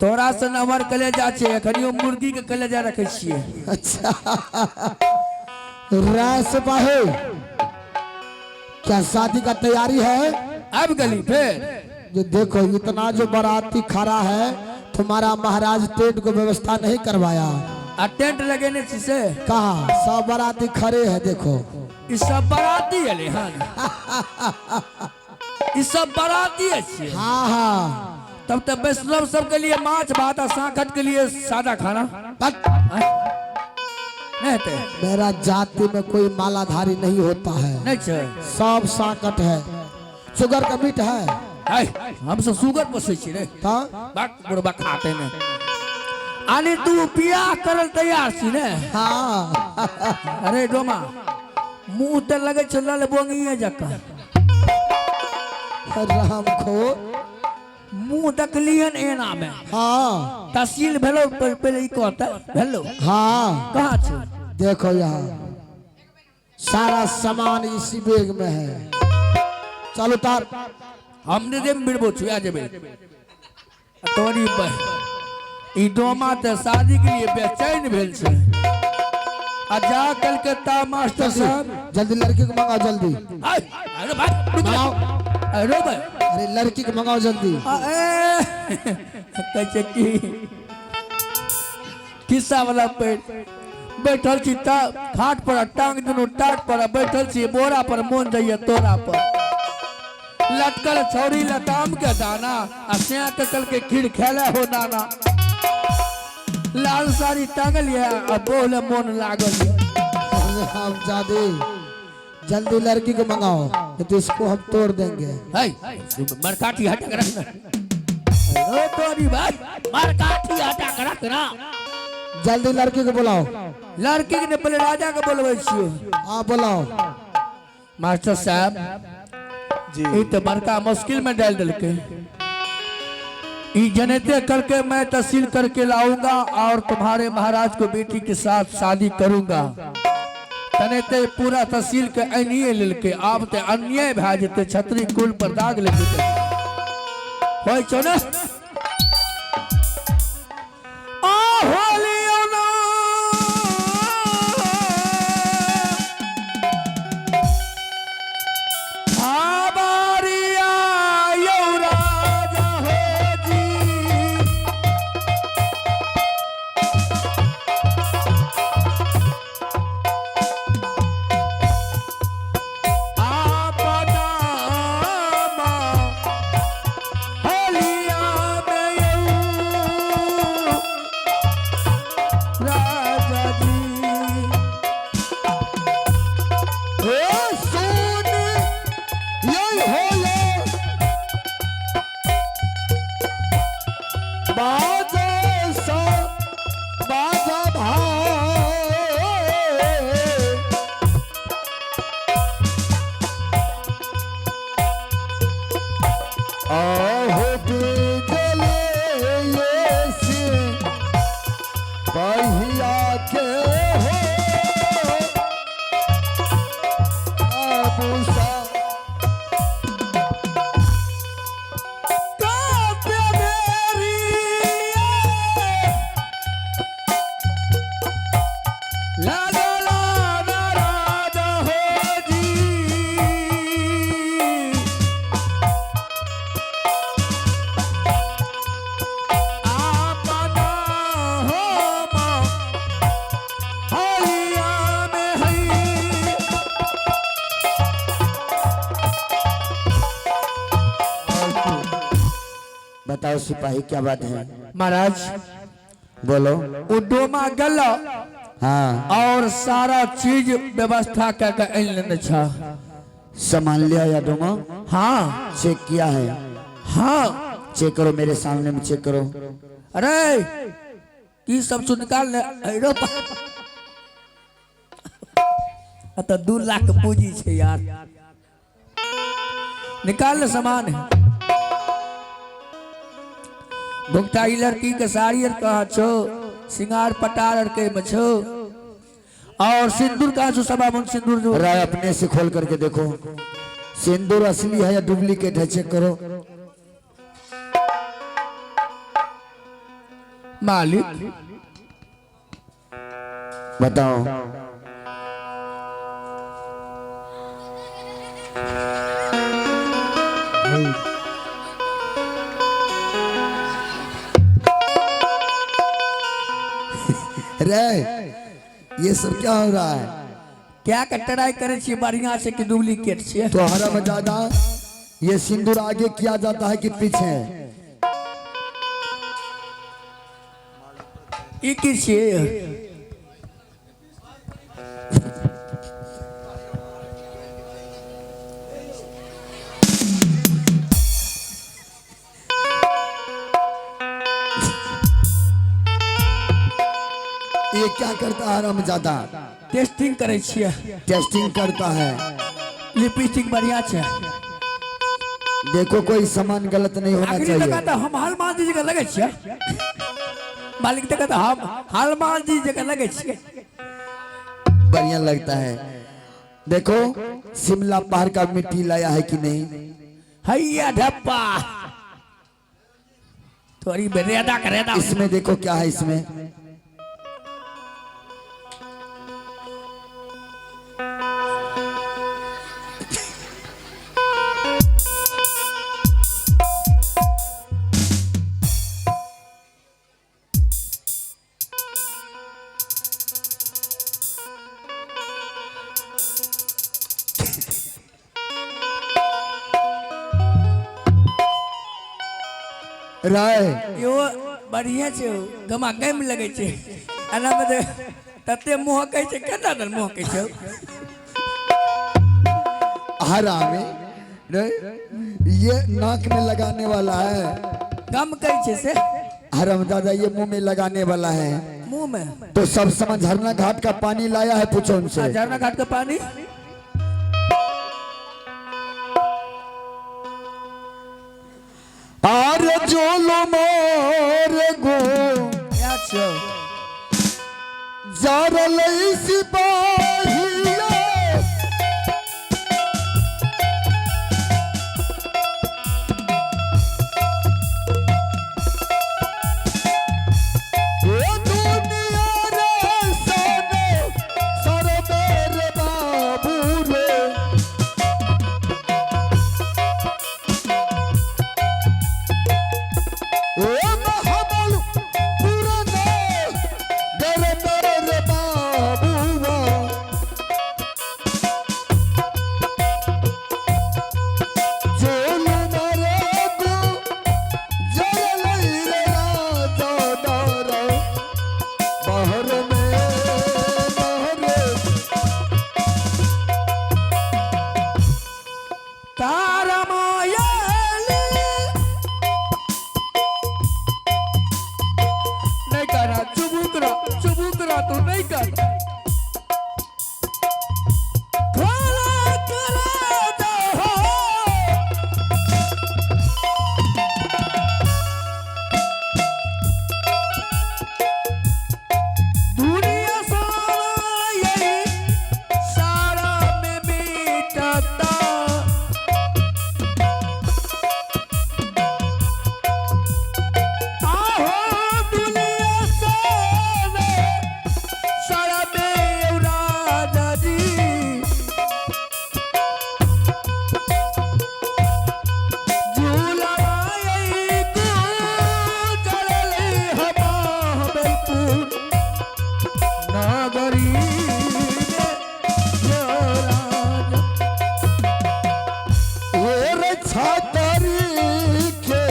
तोरा से नमर कलेजा छे अखनियो मुर्गी के कलेजा रखे छिए। अच्छा रास बाहे क्या शादी का तैयारी है? अब गली फिर जो देखो इतना जो बाराती खड़ा है, तुम्हारा महाराज टेंट को व्यवस्था नहीं करवाया। टेंट लगेने से कहा सब बाराती खड़े हैं देखो। इस सब बाराती है इस सब बाराती है। हाँ हाँ तब तक वैष्णव सब के लिए माछ भात और सांखट के लिए सादा खाना नहीं थे। मेरा जाति में कोई मालाधारी नहीं होता है, नहीं सब सांकट है। शुगर का मीट है हम सब शुगर पोसे छी रे बुढ़बा खाते ने आने तू पिया करल तैयार छी ने। हाँ अरे डोमा मुंह ते लगे छ लाल बोंगिए जका राम खो मुंह देखलियन एना में। हाँ तहसील भेलो पहले ई कहता भेलो। हाँ कहां छ देखो यहाँ सारा सामान इसी बैग में है। चलो तार हमने दे बिड़बो छुआ जेबे तोरी ई डोमा ते शादी के लिए बेचैन भेल छे। आ जा कलकत्ता मास्टर साहब जल्दी लड़की को मंगाओ जल्दी। अरे भाई मंगाओ। अरे भाई अरे लड़की को मंगाओ जल्दी। कैसे की किस्सा वाला पेट बैठल छी खाट पर टांग दुनु टाट पर बैठल छी बोरा पर मोन जाइए तोरा पर लटकल छौरी लताम के दाना आ स्या कल के खीर खेले हो दाना लाल साड़ी टांगल है आ बोले मोन लागल हम जादे जल्दी लड़की को मंगाओ नहीं तो इसको हम तोड़ देंगे। मरकाठी हटा कर रखना तोरी भाई मरकाठी हटा कर रखना। जल्दी लड़की को बुलाओ। लड़की के पहले राजा के बोलबे छियो। हाँ बुलाओ। मास्टर साहब जी तो बड़का मुश्किल में डाल दिलके जनते करके मैं तहसील करके लाऊंगा और तुम्हारे महाराज को बेटी के साथ शादी करूंगा। तनेते पूरा तहसील के अनिये लेके आप ते अन्याय भा जेते छतरी कुल पर दाग लेके होय छो ना। बताओ सिपाही क्या बात है? महाराज बोलो। उडोमा गल हाँ और सारा चीज व्यवस्था कर संभाल लिया या डोमा? हाँ चेक किया है? हाँ चेक करो मेरे सामने में चेक करो। अरे की सब सुन निकाल ले तो 2 लाख पूंजी छे यार निकाल ले सामान है। भुगताई लड़की के साड़ी कहाँ छो सिंगार पटार के में छो और सिंदूर कहाँ छो सबामुन सिंदूर जो राय अपने से खोल करके देखो सिंदूर असली है या डुप्लीकेट है चेक करो। मालिक बताओ। रे ये सब क्या हो रहा है? क्या का ट्राई करे छी बढ़िया से कि डुप्लीकेट छे? तो हरम ज्यादा ये सिंदूर आगे किया जाता है कि पीछे? ई की छे? ये क्या करता है हरम ज्यादा? टेस्टिंग करे छिए। टेस्टिंग करता है। लिपस्टिक बढ़िया छे। देखो कोई सामान गलत नहीं होना आखिरी चाहिए। तक तो हम हनुमान जी जगह लगे छिए। मालिक तक तो हम हनुमान जी जगह लगे छिए। बढ़िया लगता है। देखो शिमला पहाड़ का मिट्टी लाया है कि नहीं? हैया ढप्पा थोड़ी बेरेदा करेदा। इसमें देखो क्या है इसमें। राय यो बढ़िया छे। गमा गम लगे छे। आना में तते मुंह कहे छे केना दर मुंह कहे छे। हरा में ये नाक में लगाने वाला है। गम कहे छे से हरम दादा ये मुंह में लगाने वाला है। मुंह में तो सब समझ झरना घाट का पानी लाया है, पूछो उनसे। झरना घाट का पानी आर जोलो मोर गो क्या छे? जारल सिपाहिया ओ दुनिया रे सोने सर मेरे बाबू रे। ओ महाबल पुराने गर मेरे बाबूआ। जोलू मारे गो जरल रे राजा दारा बाहर में बहरे। तारा मायाली नहीं करा। चुबुकरा तू नहीं कर। खोला करा दो दुनिया सारा यही सारा में बीतता। आहो दुनिया सारा सारा में उड़ादा जी। झूला यही को चले हवा बेलपुर नगरी और छातरी के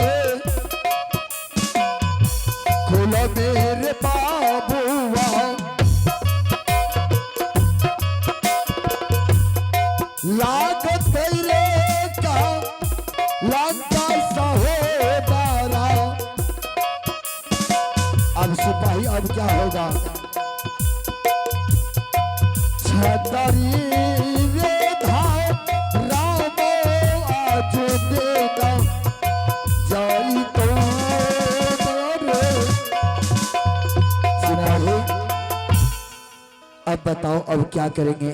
खोला मेरे बाबूआ। लागत तेरे का लंका सहोदारा। अब सिपाही अब क्या होगा? छतरी रे धाम रामो आज देगा जाई तो रे। सिपाही अब बताओ अब क्या करेंगे?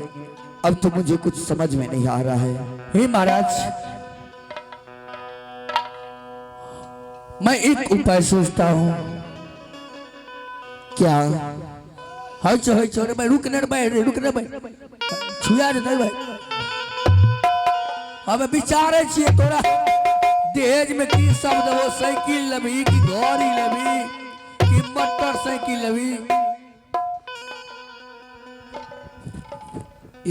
अब तो मुझे कुछ समझ में नहीं आ रहा है। हे महाराज मैं एक उपाय सोचता हूँ। क्या है छो रे भाई रुक ने भाई रुक ने भाई छुआ दे भाई अब विचारे छिए तोरा दहेज में की सब देबो साइकिल लेबी कि गाड़ी लेबी कि मोटरसाइकिल लेबी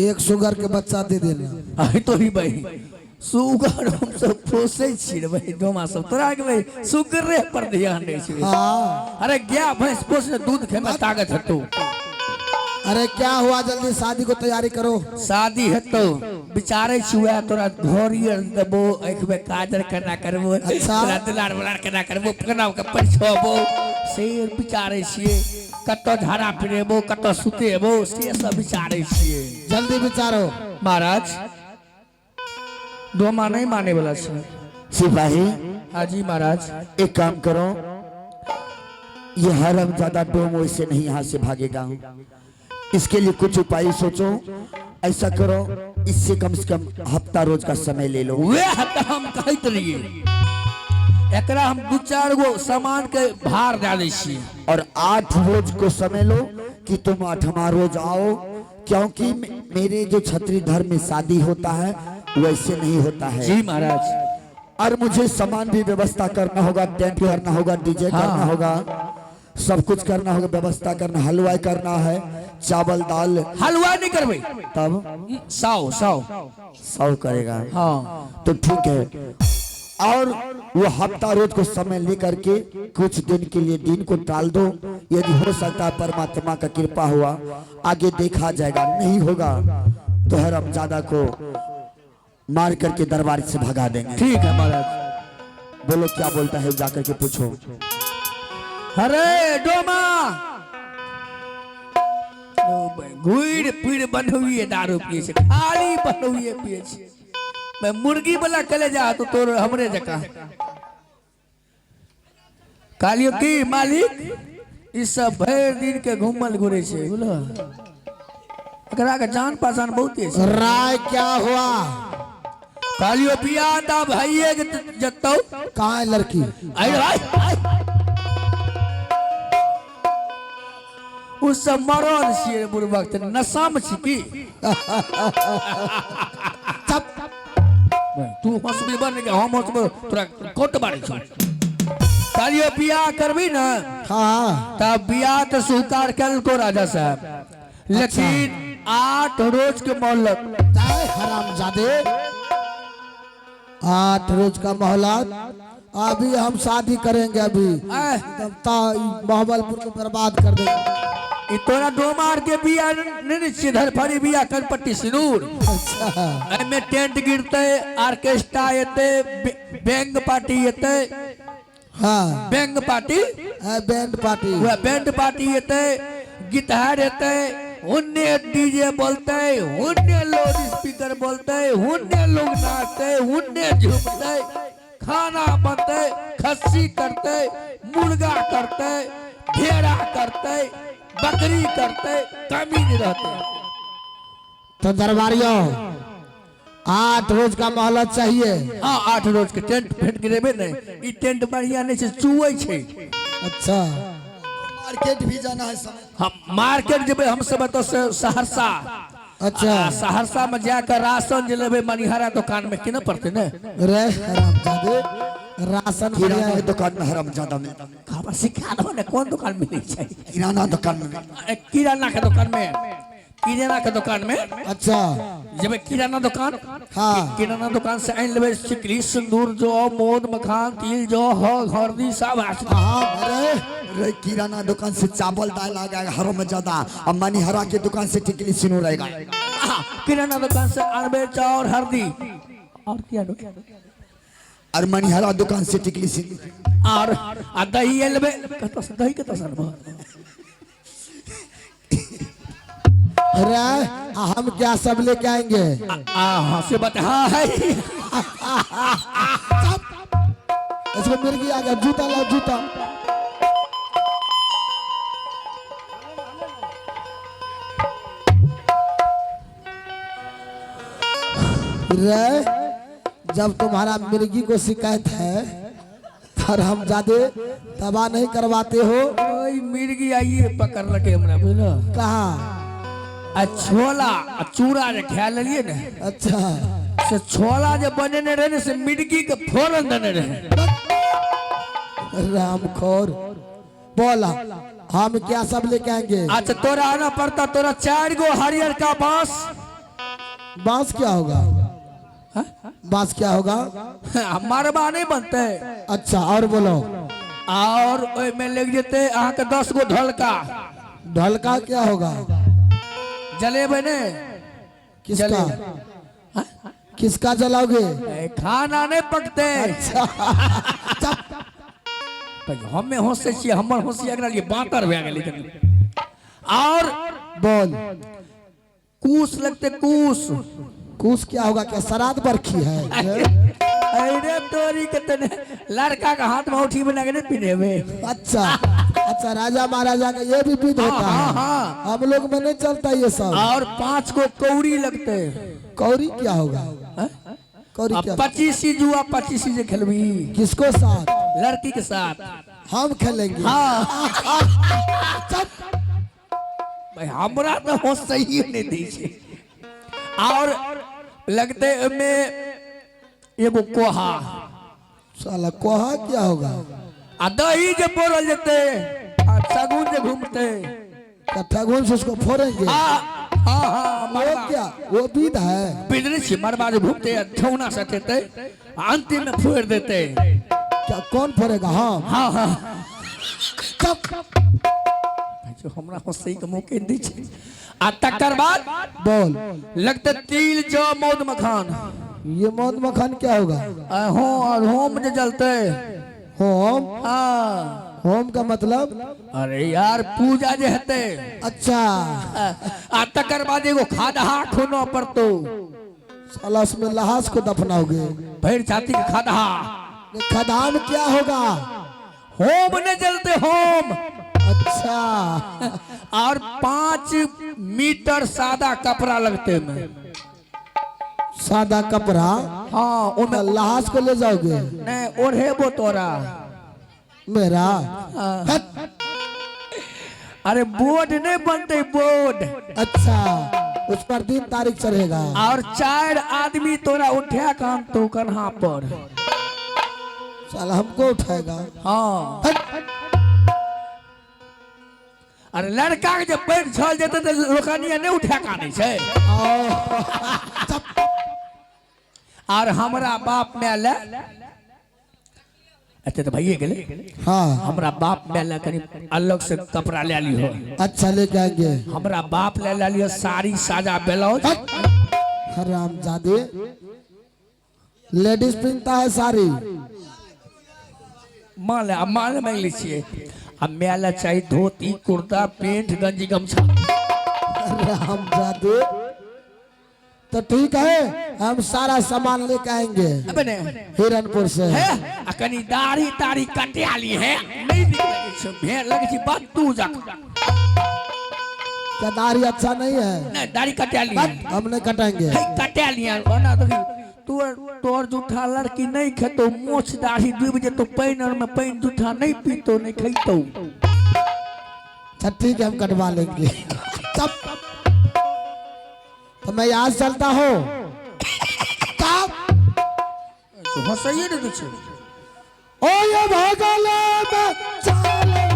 एक शुगर के बच्चा दे देना आई तो ही भाई सुगर हम सब पोसे छी रे भाई डोमा सब तोरा के भाई सुगर रे पर ध्यान दे छी हाँ अरे गया भैंस पोसने दूध खे में ताकत हटो अरे क्या हुआ जल्दी शादी को तैयारी करो शादी हटो बिचारे छुआ तोरा घोरी देबो आंख में काजर करना करबो अच्छा। तोरा दुलार बुलार करना करबो पकनाव के परछबो से बिचारे छिए कतो झाड़ा फिरेबो कतो सुतेबो से सब बिचारे छिए जल्दी विचारो महाराज डोमा नहीं माने वाला छै सिपाही हाँ जी महाराज एक काम करो, ये हरम ज्यादा डोम वैसे नहीं यहाँ से भागेगा। इसके लिए कुछ उपाय सोचो। ऐसा करो, इससे कम से कम हफ्ता रोज का समय ले लो। वे हफ्ता हम कहत रहिए एकरा हम दू चार गो सामान के भार डाले छी और 8 रोज को समय लो कि तुम 8वां रोज आओ, क्योंकि मेरे जो क्षत्रिय धर्म में शादी होता है वैसे नहीं होता है। जी महाराज। और मुझे सामान भी व्यवस्था करना होगा, टेंट करना होगा, डीजे करना होगा, सब कुछ करना होगा, व्यवस्था करना, हलवाई करना है, चावल दाल। हलवा नहीं करबे तब साव साव सब करेगा। हाँ तो ठीक है। और वो हफ्ता रोज को समय लेकर के कुछ दिन के लिए दिन को टाल दो। यदि हो सकता है परमात्मा का कृपा हुआ आगे देखा जाएगा, नहीं होगा तो हरमजादा को मार करके दरबार से भगा देंगे। ठीक है महाराज। बोलो क्या बोलता है, जाकर के पूछो। अरे डोमा घुड़ पीड़ बनहुई है, दारू पिए छे, खाली बनहुई पिए छे। मैं मुर्गी वाला कले जा तो तोर हमरे जका कालियो की मालिक इस सब भर दिन के घूमल घुरे छे बोलो। एकरा के जान पहचान बहुत है। राय क्या हुआ? कालियो पिया दा भाईए जत्तो कहाँ है लड़की? आई भाई उस सब मरल छिए बुढ़बक त नशा में छी की। चुप। तू हंसबी बन के हम हंसबो तोरा कोट बारे छ। कालियो बियाह करबी ना हाँ तब बियाह तो स्वीकार कल को राजा साहब, लेकिन 8 रोज के मोहलत। हरामजादे 8 रोज का मोहलत। अभी हम शादी करेंगे, अभी मोहब्बतपुर को बर्बाद कर देंगे। ई तोरा डोमार के बियाह नहीं सीधर फरी बियाह कनपट्टी सिनूर। अच्छा एमे टेंट गिरते, ऑर्केस्ट्रा एते, बैंड पार्टी एते। हाँ बैंड पार्टी बैंड पार्टी। वह बैंड पार्टी एते, गिटार एते, हुन्ने डीजे बोलते, हुन्ने लोग स्पीकर बोलते, हुन्ने लोग नाचते, हुन्ने झूमते, खाना बनते, खस्सी करते, मुर्गा करते, भेड़ा करते, बकरी करते, कमी नहीं रहते। तो दरबारियों 8 रोज का मोहलत चाहिए। हाँ 8 रोज के टेंट फेंट गिरेबे नहीं। ई टेंट बढ़िया नहीं से चुए छे। अच्छा मार्केट भी जाना है समय। हम मार्केट जेबे हम सब तो सहरसा। अच्छा सहरसा में जाकर राशन जे लेबे मनिहारा दुकान में किने पड़ते ने रे हरामजादे राशन किराना के दुकान में हरमजादा मिलता है। खबर सिखा दो ने कौन दुकान मिले छै। किराना दुकान में मिलता है। किराना के दुकान में, किराना के दुकान में। अच्छा जब किराना दुकान, हाँ किराना दुकान से आइन लेबे सिकरी, सिंदूर, जो मोद, मखान, तिल, जो हल्दी सब। हाँ अरे किराना दुकान से चावल दाल आ गया हरमजादा, और मनिहरा के दुकान से टिकली सिनूर आएगा। किराना दुकान से अरबे चाउर हल्दी और क्या दो, और मनिहरा दुकान से टिकली सिनूर और दही लेबे कतो से दही कतो सर। अरे हम क्या सब लेके आएंगे? हाँ से बता। हाँ है इसको मिर्गी आ गया, जूता ला जूता। रे जब तुम्हारा मिर्गी को शिकायत है और हम ज्यादा तबाह नहीं करवाते हो, वही मिर्गी आइए पकड़ लगे हमरा बुझलो। कहाँ? आ छोला आ चूड़ा जे खा लेलिए ने अच्छा से छोला जे बनेने रहे ने से मिर्गी के फोरन देने रहे। रामखोर बोला हम क्या सब लेके आएंगे? अच्छा तोरा आना पड़ता, तोरा 4 गो हरियर का बांस। बांस क्या होगा? बांस क्या होगा? मरबा नहीं बनते। अच्छा और बोलो। और ओय में लग जेते अहाँ के 10 गो ढोलका। ढोलका क्या होगा? जलेबे ने किसका? किसका जलाओगे? खाना नहीं पकते। अच्छा हमें होशे छी, हमर होशी एकरा लिए बातर भए गेलै कनी। और बोल। कूस लगते कूस। कुछ क्या होगा? क्या श्राद्ध बरखी है? अरे तोरी के तने लड़का का हाथ में उठी बना के नहीं पिनेबे। अच्छा अच्छा राजा महाराजा का ये भी विध होता है। हाँ। हम लोग में नहीं चलता ये सब। और 5 गो कौड़ी लगते। कौड़ी क्या होगा? कौड़ी क्या? 25 जुआ 25 से खेलबी किसको साथ? लड़की के साथ। हम खेलेंगे। हाँ भाई हमरा तो हो सही नहीं दी छे। और लगते में एगो कोहा। साला कोहा क्या होगा? आ दही जे बोरल जते आ सगुन जे घूमते। ठगुन से उसको फोड़ेंगे। हाँ वो क्या? वो विध है। बिजली से मरबा जो घूमते ठौना सटेते अंतिम में फोड़ देते। क्या कौन फोड़ेगा? हाँ हाँ हाँ जो हमरा हो सही के मौके दी छे। आ तकर बाद बोल। लगते तिल जौ मौद मखान। ये मौद मखान क्या होगा? हो और होम जे जलते। होम? हाँ होम का मतलब? अरे यार पूजा जे हेते। अच्छा आ तकर बाद एगो खादहा खूनो पड़तो। साला उसमें लहास को दफनाओगे? भैर छाती के खादहा। खदान क्या होगा? होम ने जलते होम। अच्छा और 5 मीटर सादा कपड़ा लगते में। सादा कपड़ा? हाँ तो लहास को ले जाओगे? नहीं ओढ़ेबो तोरा। मेरा? हाँ। अरे बोर्ड नहीं बनते बोर्ड। अच्छा उस पर 3 तारीख चढ़ेगा। और 4 आदमी तोरा उठा काम तो कन्हा पर। साला हमको उठाएगा? हाँ अरे लड़का के जब पैर छल जेते तो लोकानिया नहीं उठा काने छे। और हमरा बाप में ले अच्छा तो भैया गेले। हाँ हमरा बाप में ले कनी अलग से कपड़ा ले लियो। अच्छा लेके आएंगे। हमरा बाप ले लियो साड़ी साजा ब्लाउज। हरामजादे लेडीज पहनता है साड़ी। माले मांग ली छिए। अब मेला चाहिए धोती कुर्ता पेंट गंजी गमछा। हरामजादे तो ठीक है हम सारा सामान लेके आएंगे अपने हिरनपुर से। है कनी दाढ़ी ताड़ी कटिया ली है नहीं निकले छे भेड़ लगे छी बात तू जा। क्या दाढ़ी अच्छा नहीं है? नहीं दाढ़ी कटिया ली है। हम नहीं कटाएंगे। है कटिया लिया ओना तो तोर जूठा लड़की नहीं खेतो मोछ दाढ़ी डूब जेतो पैनर में पैन जूठा नहीं पीतो नहीं खैतो। अच्छा ठीक है हम कटवा लेंगे। तो मैं यहाँ चलता हूँ। तो सही है ना ओ ये भागले में चाले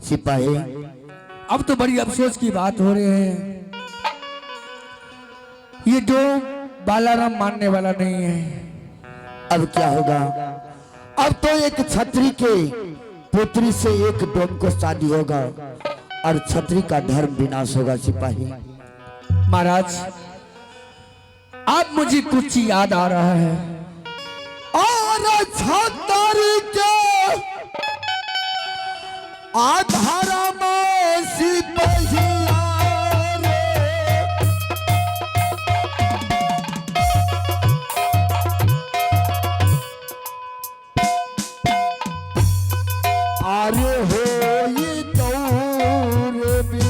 सिपाही अब तो बड़ी अफसोस की बात हो रही है। ये डोम बालाराम मानने वाला नहीं है। अब क्या होगा? अब तो एक छत्री के पुत्री से एक डोम को शादी होगा और छत्री का धर्म विनाश होगा। सिपाही महाराज, अब मुझे कुछ याद आ रहा है। और छत्री के आधार में सिपाहिया रे, अरे हो ये दौर भी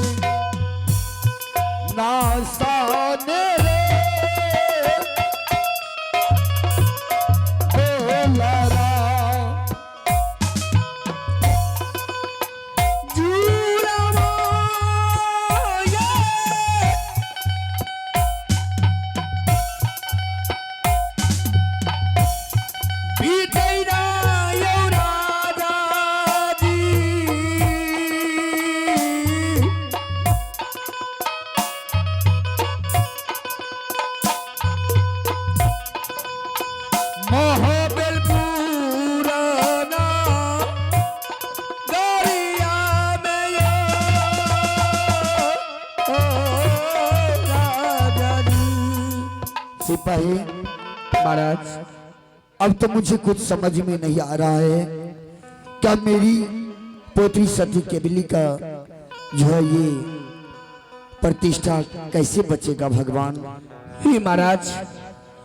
नासाने रे बोलरा सिपाही महाराज, अब तो मुझे कुछ समझ में नहीं आ रहा है। क्या मेरी पोत्री सती केवली का जो है ये प्रतिष्ठा कैसे बचेगा भगवान? ही महाराज।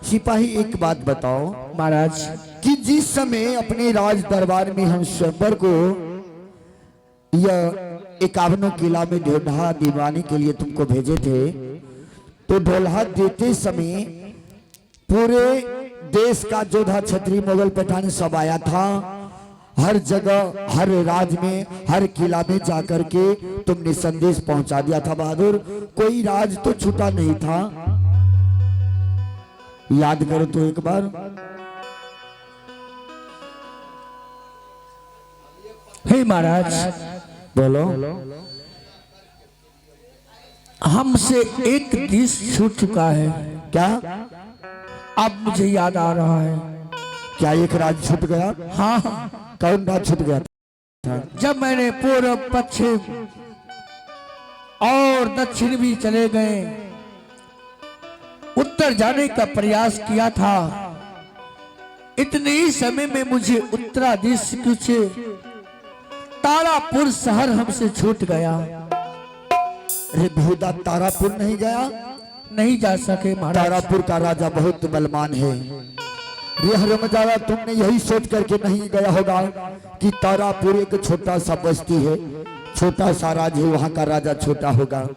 सिपाही एक बात बताओ महाराज, कि जिस समय अपने राज दरबार में हम स्वयंवर को यह 51 किला में ढोलहा दिवाने के लिए तुमको भेजे थे, तो ढोलहा देते समय पूरे देश का जोधा छत्री मुगल पठान सब आया था। हर जगह हर राज में हर किला में जाकर के तुमने संदेश पहुंचा दिया था बहादुर। कोई राज तो छूटा नहीं था। याद करो तो एक बार। हे महाराज, बोलो। हमसे एक दिस छूट चुका है। क्या? अब मुझे याद आ रहा है। क्या एक राज छूट गया? हाँ, कौन राज छूट गया था? जब मैंने पूर्व पश्चिम और दक्षिण भी चले गए, उत्तर जाने का प्रयास किया था, इतने ही समय में मुझे उत्तरादिश कुछ तारापुर शहर हमसे छूट गया। अरे बेहुदा तारापुर नहीं गया? नहीं जा सके महाराज। तारापुर का राजा बहुत बलवान है। रे हरमजादा, तुमने यही सोच करके नहीं गया होगा कि तारापुर एक छोटा सा बस्ती है, छोटा सा राज है, वहाँ का राजा छोटा होगा।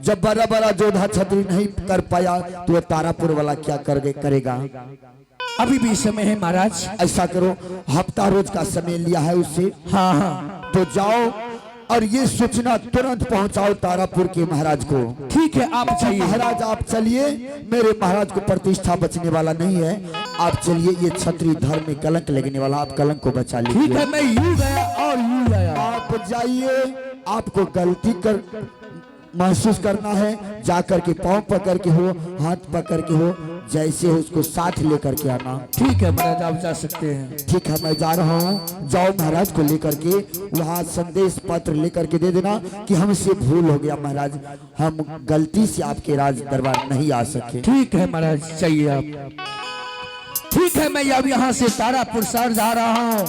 जब बड़ा बड़ा जोधा छत्री नहीं कर पाया तो वह तारापुर वाला क्या करेगा? अभी भी समय है महाराज। ऐसा करो, हफ्ता रोज का समय लिया है उससे। हाँ हाँ, तो जाओ और ये सूचना तुरंत पहुंचाओ तारापुर के महाराज को। ठीक है, आप चाहिए। महाराज आप चलिए, मेरे महाराज को प्रतिष्ठा बचने वाला नहीं है। आप चलिए, ये क्षत्रिय धर्म में कलंक लगने वाला, आप कलंक को बचा लीजिए। ठीक है, मैं यूं गया और यूं गया। आप जाइए, आपको गलती कर महसूस करना है, जाकर के पांव पकड़ के हो, हाथ पकड़ के हो, जैसे हो उसको साथ लेकर के आना। ठीक है महाराज, आप जा सकते हैं। ठीक है, मैं जा रहा हूँ। जाओ महाराज को लेकर के वहाँ संदेश पत्र लेकर के दे देना कि हमसे भूल हो गया महाराज, हम गलती से आपके राज दरबार नहीं आ सके। ठीक है महाराज, चाहिए आप। ठीक है, मैं अब यहाँ से तारापुर शहर जा रहा हूँ,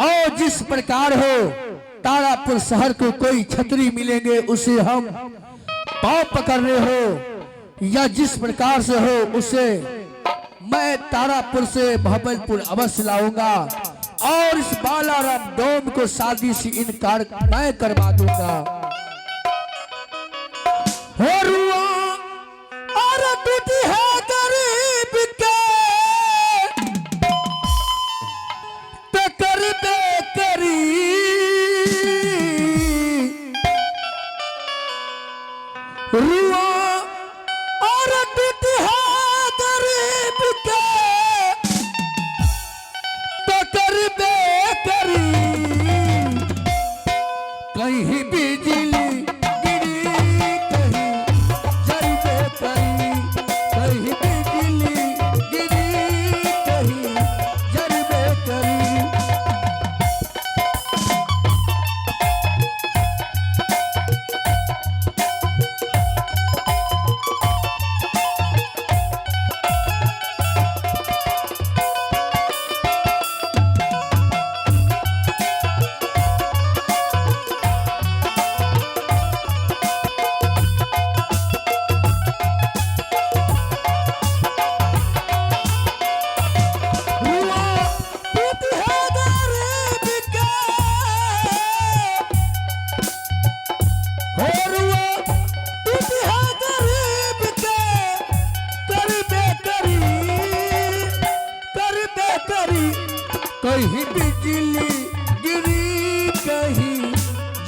और जिस प्रकार हो तारापुर शहर को कोई छतरी मिलेंगे उसे हम पांव पकड़ने हो, या जिस प्रकार से हो उसे मैं तारापुर से भबलपुर अवश्य लाऊंगा, और इस बालाराम डोम को शादी से इनकार मैं करवा दूंगा। हो रुआ और टूटी है गरीब के टकर बेकरी, रुआ और टूटी है गरीब के टकर बेकरी, कहीं बिजली गिरी कहीं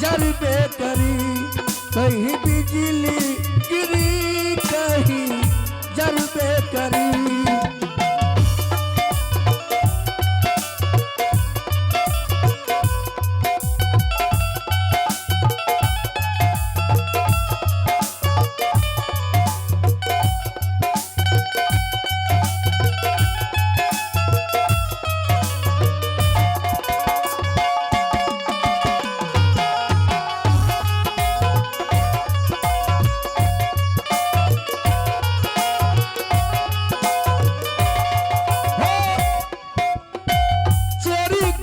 जरबे करी, कहीं बिजली गिरी कहीं जरबे करी।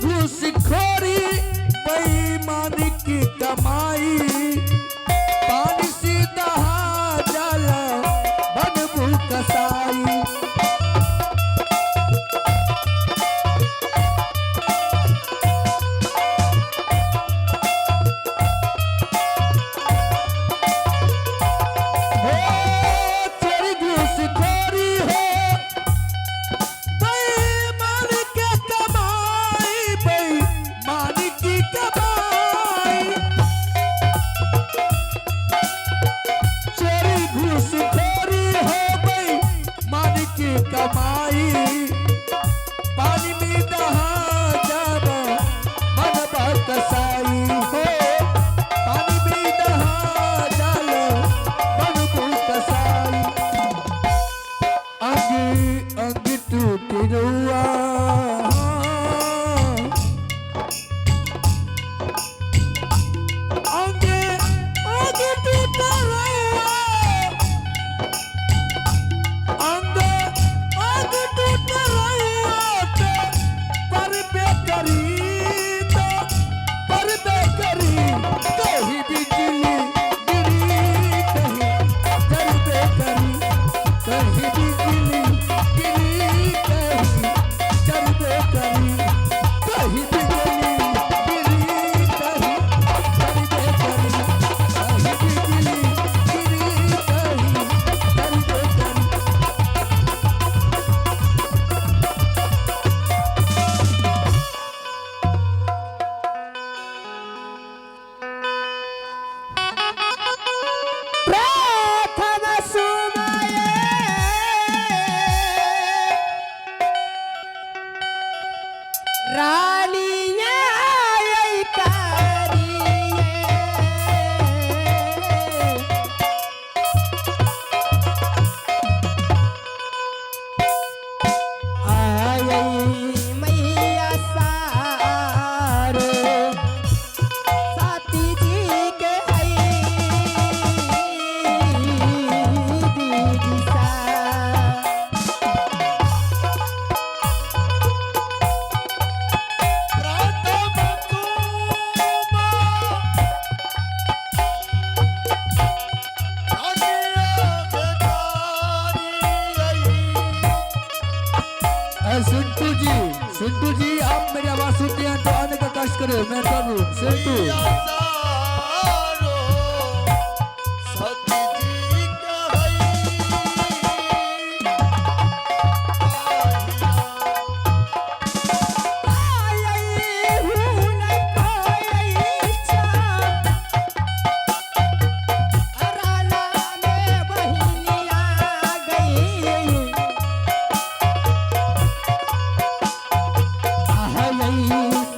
घूसखोरी बेईमानी की कमाई, पानी सी दहा जाला बनबू कसाई। चोरी घूसखोरी हो बेईमानी के कमाई, बेईमानी की कमाई। चोरी घूसखोरी हो बेईमानी की कमाई, पानी में दहा जाबो बनबा कसाई हो, पानी में दहा जालो बनबू कसाई। अंग अंग टूटी रुआ, अंग अंग टूटा रुआ, अंग अंग टूटा रुआ तो पर बेकरी, तो पर बेकरी। कहीं बिजली गिरी कहीं जरबे करी, कहीं बिजली गिरी कहीं जरबे करी, कहीं बिजली गिरी कहीं जरबे करी, कहीं बिजली गिरी कहीं जरबे करी। प्रथम सुमये रानिया करिए, आई मैया सारो साथी जी के हई दीदी सा। सिंटू जी आप मेरी आवाज सुनते हैं तो आने का कष्ट करें, मैं कर लूँ। सिंटू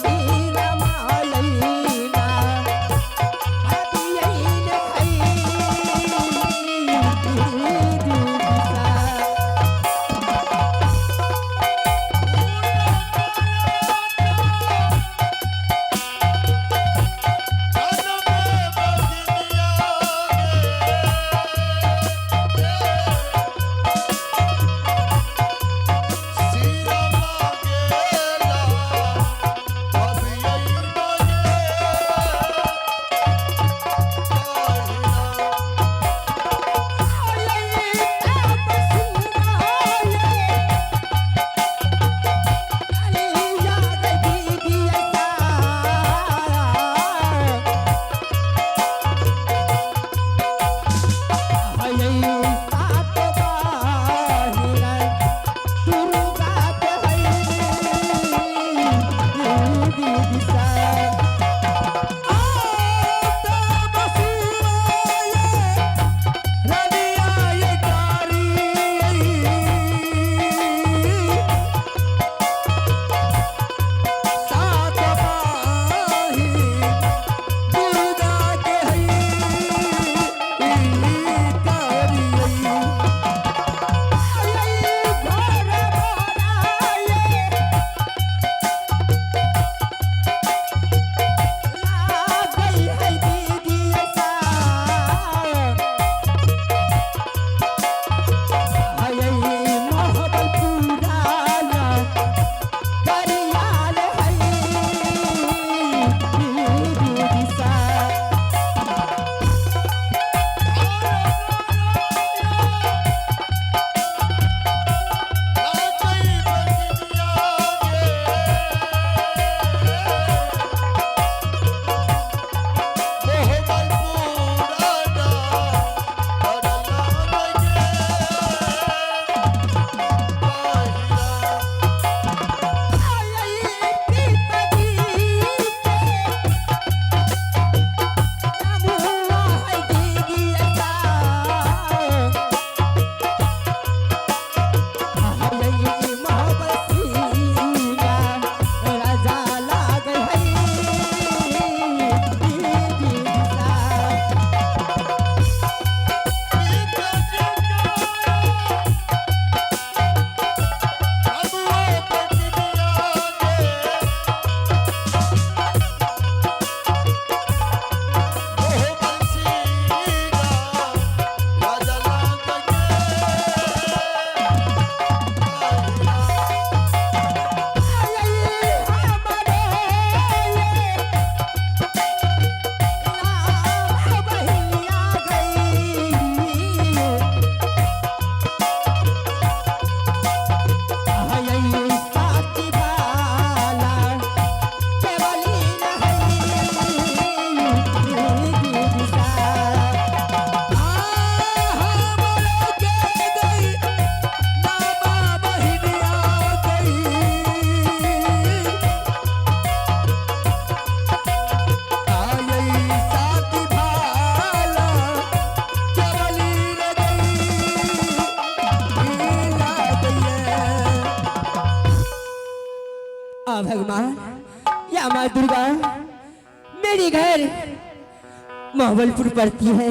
सीरा मालैना या भगवान, या माँ दुर्गा, मेरी घर मोहब्बलपुर पड़ती है।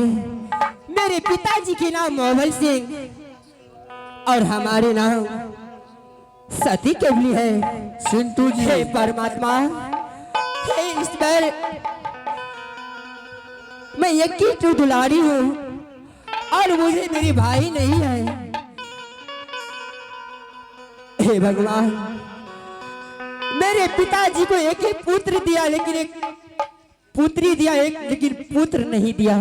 मेरे पिताजी के नाम मोहब्बल सिंह और हमारे नाम सती केवली है। चिंटू जी, हे परमात्मा, हे ईश्वर, मैं एक ही तो दुलारी हूँ और मुझे मेरे भाई नहीं है। हे भगवान, मेरे पिताजी को एक ही पुत्र दिया, लेकिन एक पुत्री दिया, एक लेकिन पुत्र नहीं दिया।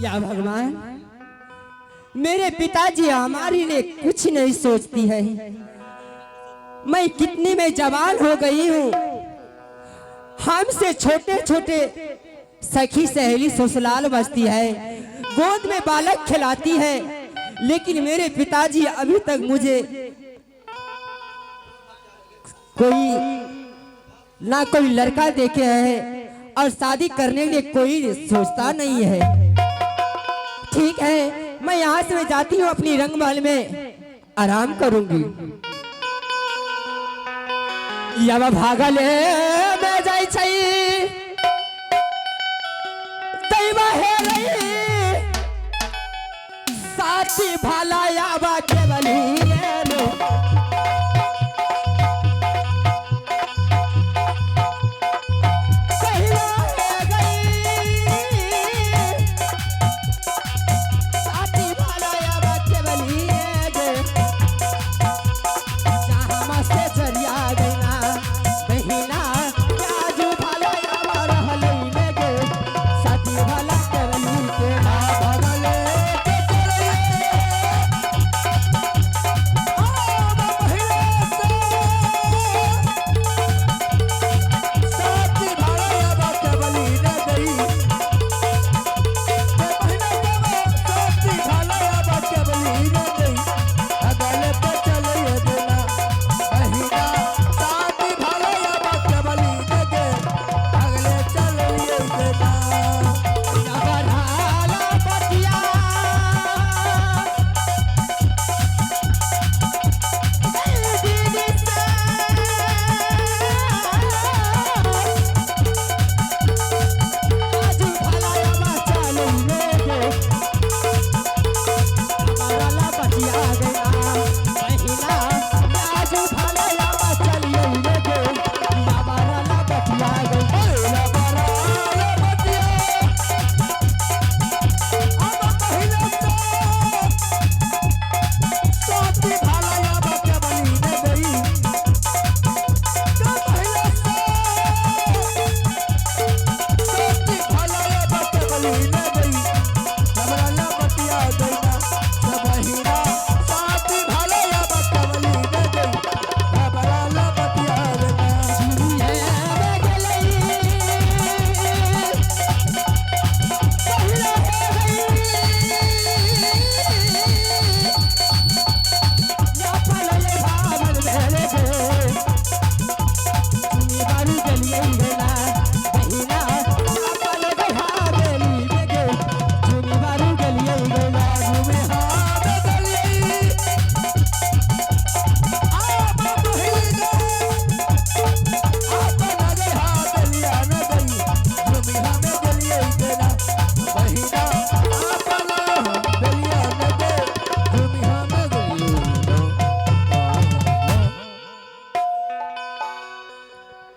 या भगवान, मेरे पिताजी हमारे लिए कुछ नहीं सोचती है। मैं कितनी में जवान हो गई हूँ, हमसे छोटे छोटे सखी सहेली ससुराल बसती है, गोद में बालक खिलाती है, लेकिन मेरे पिताजी अभी तक मुझे कोई लड़का देखे है और शादी करने के लिए कोई सोचता नहीं है। ठीक है, मैं यहाँ से जाती हूँ, अपनी रंगमहल में आराम करूंगी। यावा भागले मैं जाई छई दैवा हे रही साथी भाला यावा केवली लो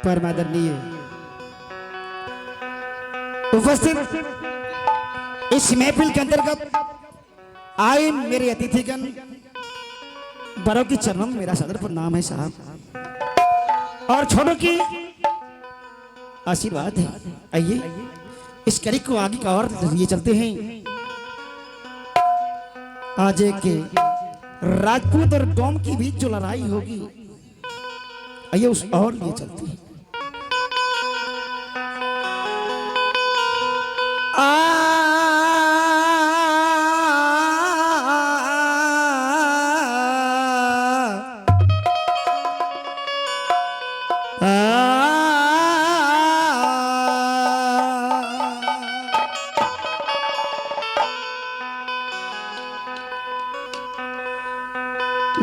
परमादरणीय उपस्थित इस महफिल के अंतर्गत आए मेरे अतिथिगण बड़ों की चरणों में मेरा सदर प्रणाम है साहब, और छोटों की आशीर्वाद है। आइए इस कड़ी को आगे का और लिए चलते हैं। आज एक राजपूत और डोम की बीच जो लड़ाई होगी, आइए उस और लिए चलते हैं।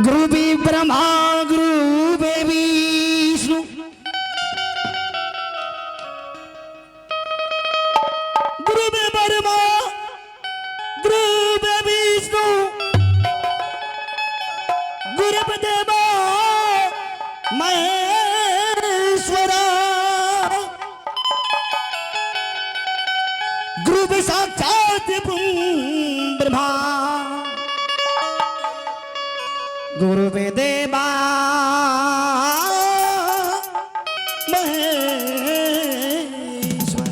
गुरु भी ब्रह्मा गुरु बेबी विष्णु गुरु बे ब्रह्मा गुरु बेबी विष्णु गुरु देवा महेश्वरा गुरु भी साक्षात ब्रह्मा गुरु देवा महेश्वर।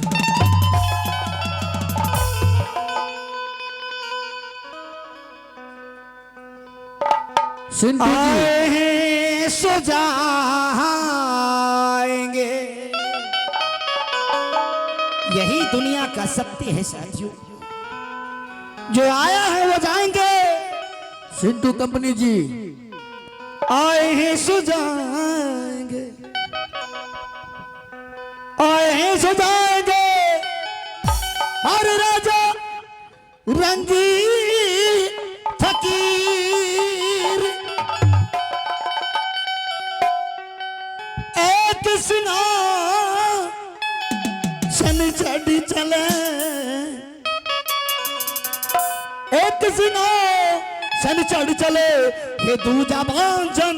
सिंधु जी आए हैं सो जाएंगे, यही दुनिया का सत्य है साथियों, जो आया है वो जाएंगे। सिंधु कंपनी जी आए हैं सो जाएंगे, आए हैं सो जाएंगे, हर राजा रंगी फकीर एक सुना सन चढ़ चले, एक सुना सन चढ़ चले ये दूजा बांझन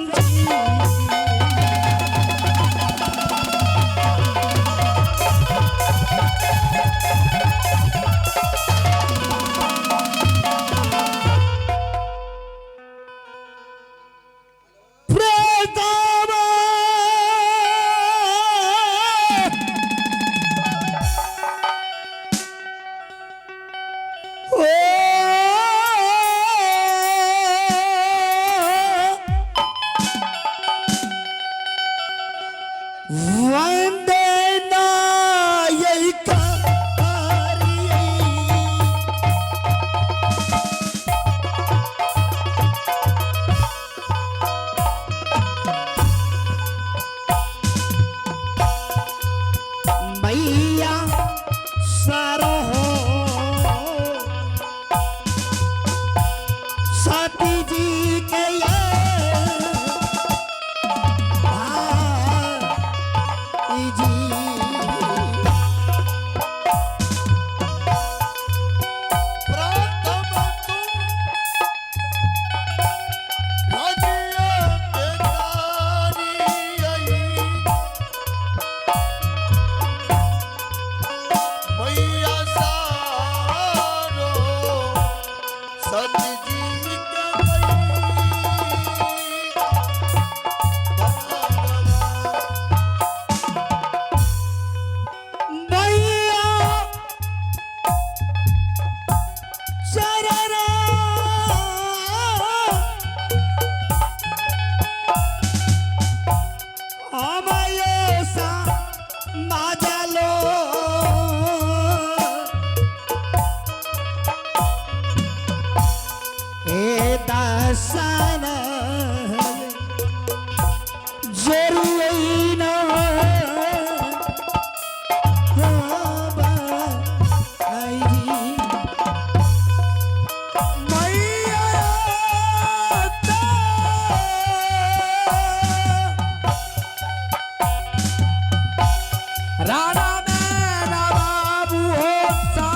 राणा मैना बाबू होता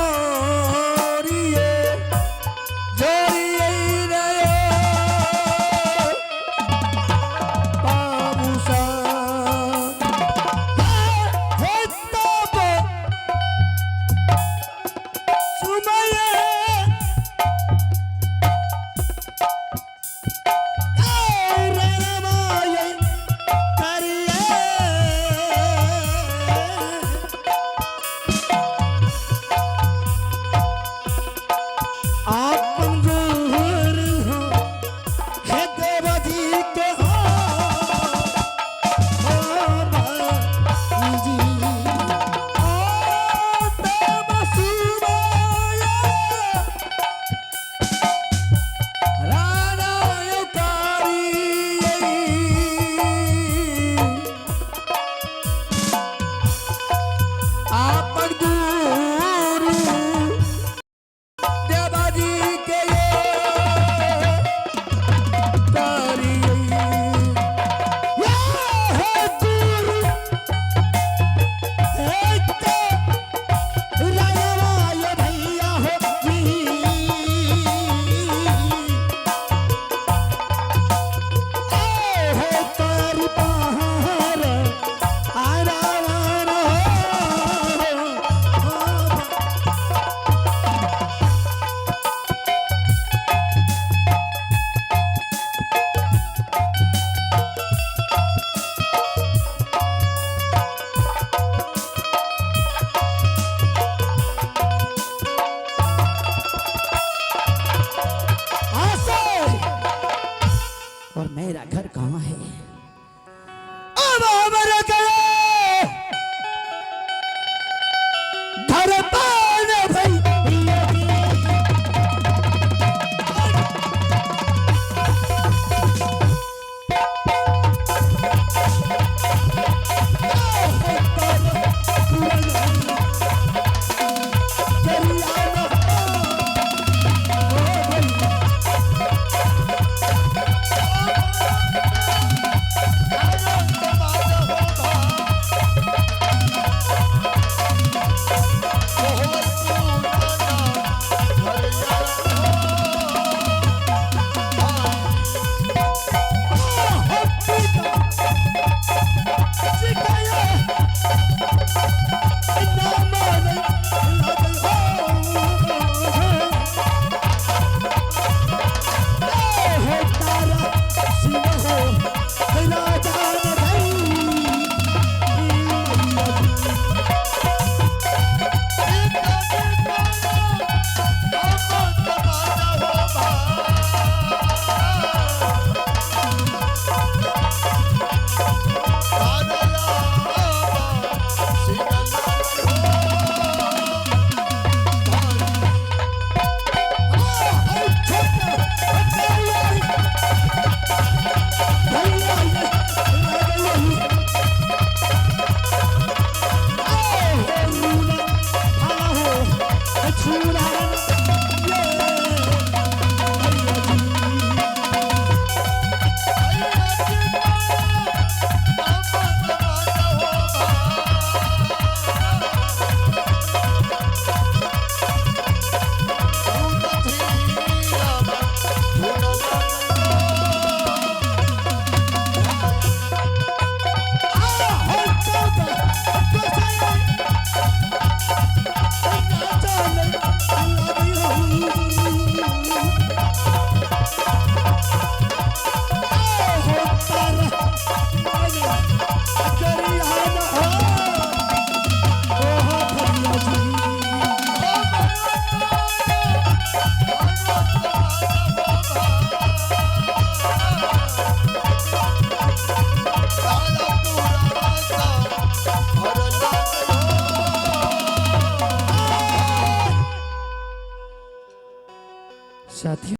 दासयोरी और मेरा घर कहाँ है? अब हमारा गए घर पान भाई साथियों